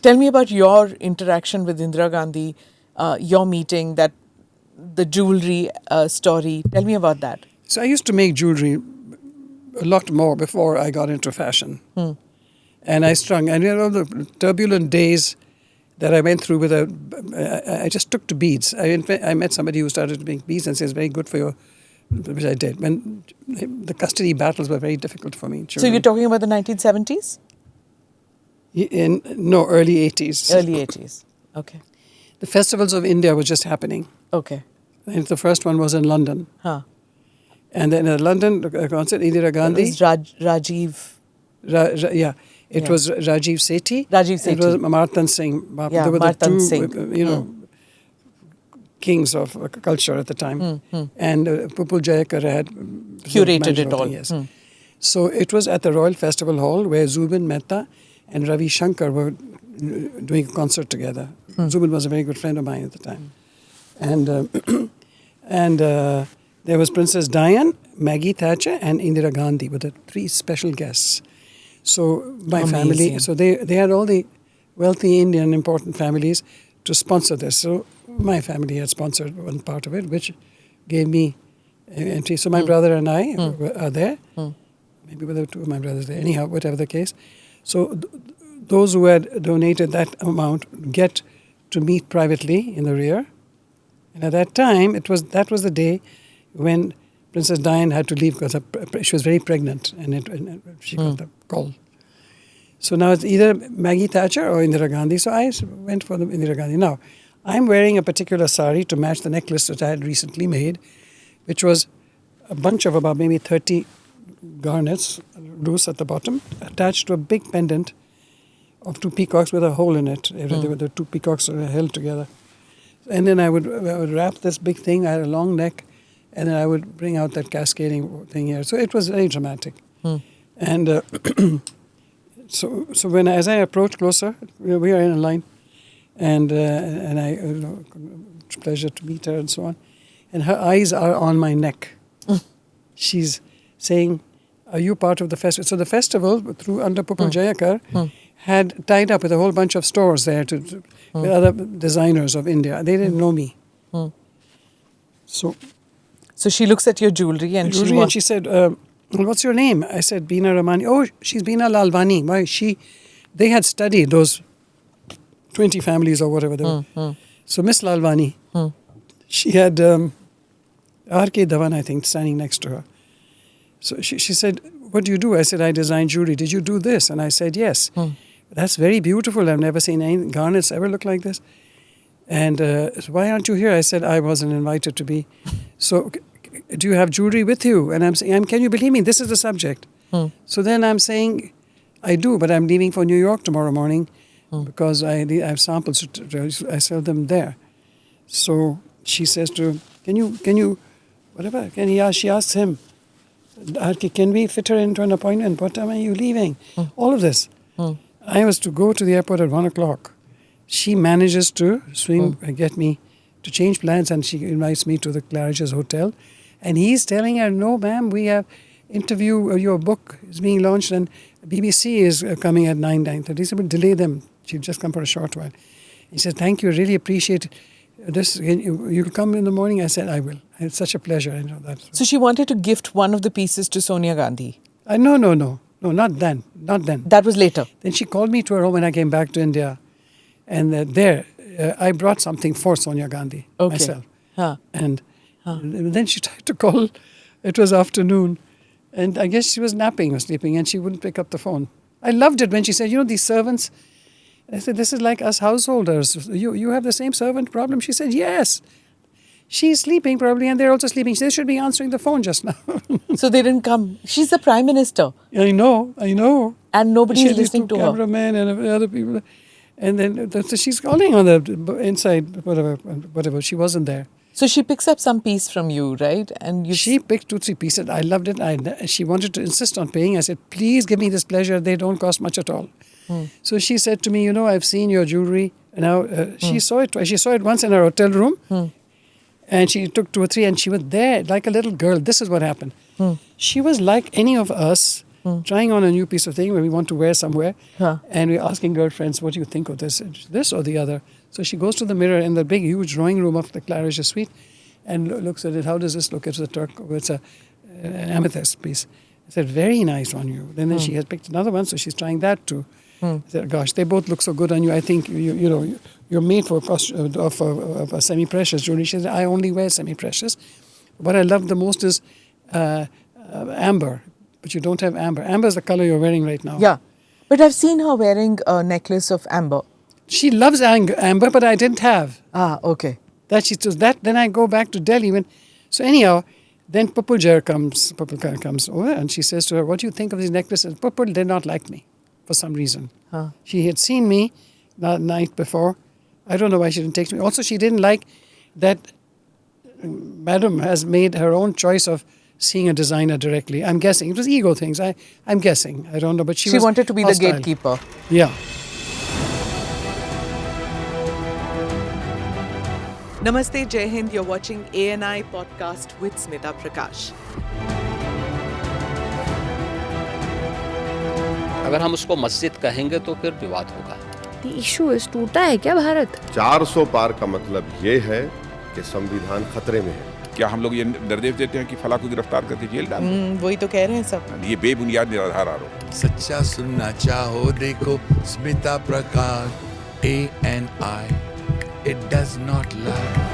Tell me about your interaction with Indira Gandhi, your meeting, the jewellery story. Tell me about that. So I used to make jewellery a lot more before I got into fashion. And I strung. And the turbulent days that I went through I just took to beads. I met somebody who started to make beads and says, very good for you, which I did. When the custody battles were very difficult for me. So you're talking about the 1970s? Early 80s. Early 80s. Okay. The festivals of India were just happening. Okay. And the first one was in London. Huh. And then in London, the concert, Indira Gandhi. It was Rajiv. It was Rajiv Sethi. Rajiv Sethi. It was Martan Singh. Yeah, there were Martan the Singh. two, kings of culture at the time. And Pupul Jayakar had curated it all. Yes. So it was at the Royal Festival Hall where Zubin Mehta and Ravi Shankar were doing a concert together. Zubin was a very good friend of mine at the time. And there was Princess Diane, Maggie Thatcher, and Indira Gandhi were the three special guests. So my family, so they had all the wealthy Indian important families to sponsor this. So my family had sponsored one part of it, which gave me entry. So my brother and I are there. Maybe there were two of my brothers there. Anyhow, whatever the case. So those who had donated that amount get to meet privately in the rear. And at that time, that was the day when Princess Diane had to leave because she was very pregnant and she got the call. So now it's either Maggie Thatcher or Indira Gandhi. So I went for the Indira Gandhi. Now, I'm wearing a particular sari to match the necklace that I had recently made, which was a bunch of about maybe 30 garnets, loose at the bottom, attached to a big pendant of two peacocks with a hole in it. The two peacocks are held together. And then I would wrap this big thing. I had a long neck. And then I would bring out that cascading thing here. So it was very dramatic. And so as I approached closer, we are in a line. And pleasure to meet her and so on. And her eyes are on my neck. She's saying, are you part of the festival? So the festival, under Pupul Jayakar, had tied up with a whole bunch of stores there with other designers of India. They didn't know me. So she looks at your jewellery and she said, what's your name? I said, Bina Ramani. Oh, she's Bina Lalwani. Why? They had studied those 20 families or whatever they were. So Miss Lalwani, she had R.K. Dhawan, I think, standing next to her. So she said, what do you do? I said, I design jewelry. Did you do this? And I said, yes. That's very beautiful. I've never seen any garnets ever look like this. And so why aren't you here? I said, I wasn't invited to be. So do you have jewelry with you? And I'm saying, can you believe me? This is the subject. So then I'm saying, I do, but I'm leaving for New York tomorrow morning because I have samples. I sell them there. So she says to him, can you, whatever. She asks him, can we fit her into an appointment? What time are you leaving? All of this. I was to go to the airport at 1 o'clock. She manages to get me to change plans, and she invites me to the Claridge's Hotel. And he's telling her, no, ma'am, we have your book is being launched, and BBC is coming at 9:30. He said, but delay them. She'll just come for a short while. He said, thank you, really appreciate this. You'll come in the morning? I said, I will. It's such a pleasure. I know that. So she wanted to gift one of the pieces to Sonia Gandhi? No, not then. That was later? Then she called me to her home when I came back to India. And I brought something for Sonia Gandhi myself. And then she tried to call. It was afternoon. And I guess she was napping or sleeping, and she wouldn't pick up the phone. I loved it when she said, these servants. I said, this is like us householders. You have the same servant problem? She said, yes. She's sleeping probably, and they're also sleeping. They should be answering the phone just now. So they didn't come. She's the Prime Minister. I know. And nobody's listening to her. Cameramen and other people. And then so she's calling on the inside, whatever. She wasn't there. So she picks up some piece from you, right? And she picked 2-3 pieces. I loved it. She wanted to insist on paying. I said, please give me this pleasure. They don't cost much at all. So she said to me, I've seen your jewelry. Now she saw it. She saw it once in her hotel room. And she took 2 or 3, and she was there like a little girl. This is what happened. She was like any of us trying on a new piece of thing where we want to wear somewhere, Huh. and we're asking girlfriends, what do you think of this or the other? So she goes to the mirror in the big, huge drawing room of the Claridge suite and looks at it. How does this look? It's a it's an amethyst piece. I said, very nice on you. Then she has picked another one, so she's trying that too. I said, gosh, they both look so good on you. I think you're made for a semi-precious jewelry. She said, I only wear semi-precious. What I love the most is amber, but you don't have amber. Amber is the color you're wearing right now. Yeah. But I've seen her wearing a necklace of amber. She loves amber, but I didn't have. Ah, okay. Then I go back to Delhi. So anyhow, then Pupul comes over and she says to her, what do you think of these necklaces? Pupul did not like me for some reason. Huh. She had seen me the night before. I don't know why she didn't take me. Also, she didn't like that Madam has made her own choice of seeing a designer directly. I'm guessing. It was ego things. I'm guessing. I don't know. But she wanted to be hostile. the gatekeeper. Yeah. Namaste, Jai Hind. You're watching ANI podcast with Smita Prakash. अगर हम उसको मस्जिद कहेंगे तो फिर विवाद होगा। The issue is टूटा है क्या भारत? 400 पार का मतलब ये है कि संविधान खतरे में है। क्या हम लोग ये निर्देश देते हैं कि फला को गिरफ्तार करके जेल डाल दें? वही तो कह रहे हैं सब। ये बेबुनियाद निराधार आरोप। सच्चा सुनना चाहो देखो स्मिता प्रकाश ANI, it does not lie.